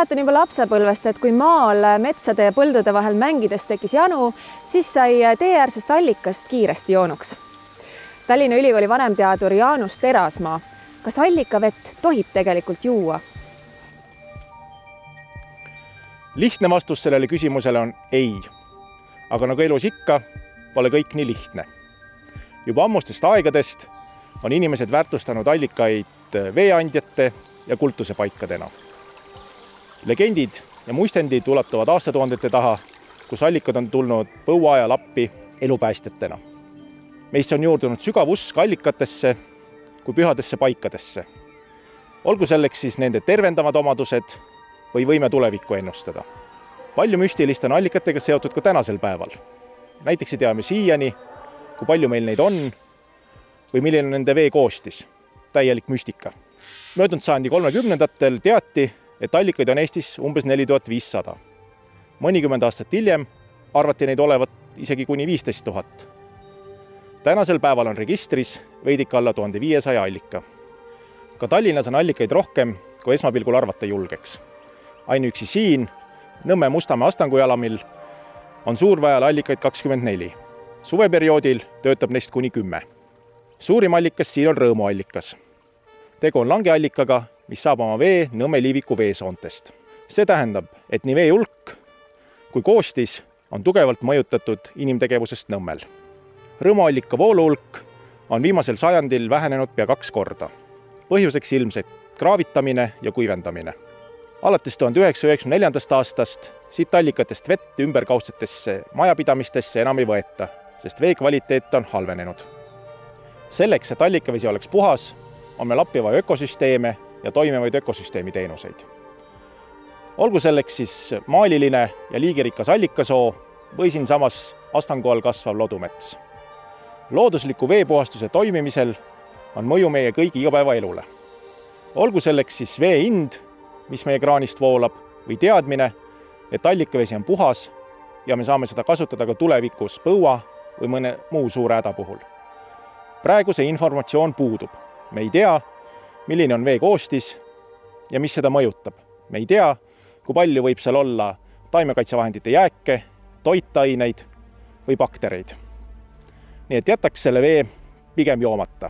mäletan juba lapsepõlvest, et kui maal metsade ja põldude vahel mängides tekkis janu, siis sai teeäärsest allikast kiiresti joonuks. Tallinna Ülikooli vanemteadur Jaanus Terasmaa, kas allikavett tohib tegelikult juua? Lihtne vastus sellele küsimusele on ei. Aga nagu elus ikka, pole kõik nii lihtne. Juba ammustest aegadest on inimesed väärtustanud allikaid veeandjate ja kultusepaikadena. Legendid ja muistendid ulatuvad aastatuhandete taha, kus allikad on tulnud põuaajal appi elupäästjatena. Meisse on juurdunud sügav usk allikatesse kui pühadesse paikadesse. Olgu selleks siis nende tervendavad omadused või võime tulevikku ennustada. Palju müstilist on allikatega seotud ka tänasel päeval. Näiteks ei teame siiani, kui palju meil neid on või milline on nende vee koostis. Täielik müstika. Möödunud sajandi 30-ndatel teati, et allikaid on Eestis umbes 4500. Mõnikümmend aastat hiljem arvati neid olevat isegi kuni 15 000. Tänasel päeval on registris veidike alla 1500 allika. Ka Tallinnas on allikaid rohkem, kui esmapilgul arvata julgeks. Ainuüksi siin, Nõmme Mustamäe Astangujalamil, on suurväel allikaid 24. Suveperioodil töötab neist kuni 10. Suurim allikas siin on rõõmuallikas. Tegu on langeallikaga, mis saab oma vee Nõmme-Liiviku veesoontest. See tähendab, et nii vee hulk kui koostis on tugevalt mõjutatud inimtegevusest Nõmmel. Rõõmuallika vooluhulk on viimasel sajandil vähenenud pea 2 korda. Põhjuseks ilmselt kraavitamine ja kuivendamine. Alates 1994. aastast siit allikatest vett ümberkaudsetesse majapidamistesse enam ei võeta, sest vee kvaliteet on halvenenud. Selleks, et allikavesi oleks puhas, on meil appi vaja ökosüsteeme ja toimivaid ökosüsteemi teenuseid. Olgu selleks siis maaliline ja liigirikas allikasoo või siinsamas Astangu all kasvav lodumets. Loodusliku veepuhastuse toimimisel on mõju meie kõigi igapäevaelule. Olgu selleks siis vee hind, mis meie kraanist voolab, või teadmine, et allikavesi on puhas ja me saame seda kasutada ka tulevikus põua või mõne muu suure häda puhul. Praegu see informatsioon puudub. Me ei tea, milline on vee koostis ja mis seda mõjutab. Me ei tea, kui palju võib seal olla taimekaitsevahendite jääke, toitaineid või baktereid. Nii et jätaks selle vee pigem joomata.